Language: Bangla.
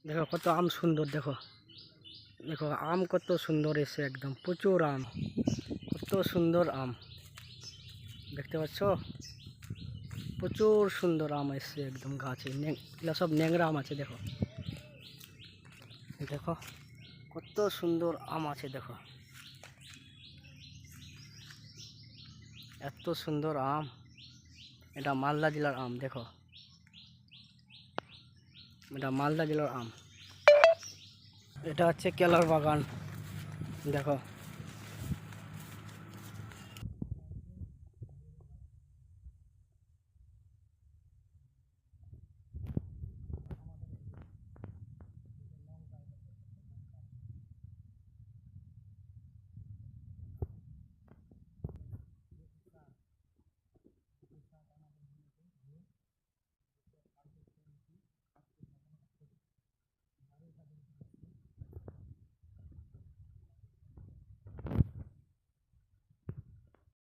দেখো কত আম সুন্দর, দেখো দেখো আম কত সুন্দর এসে, একদম প্রচুর আম, কত সুন্দর আম দেখতে পাচ্ছ, প্রচুর সুন্দর আম এসছে একদম গাছে। এগুলো সব ন্যাংরা আম আছে, দেখো দেখো কত সুন্দর আম আছে, দেখো এত সুন্দর আম। এটা মালদা জেলার আম, দেখো এটা মালদা জেলার আম। এটা হচ্ছে কেলার বাগান, দেখো।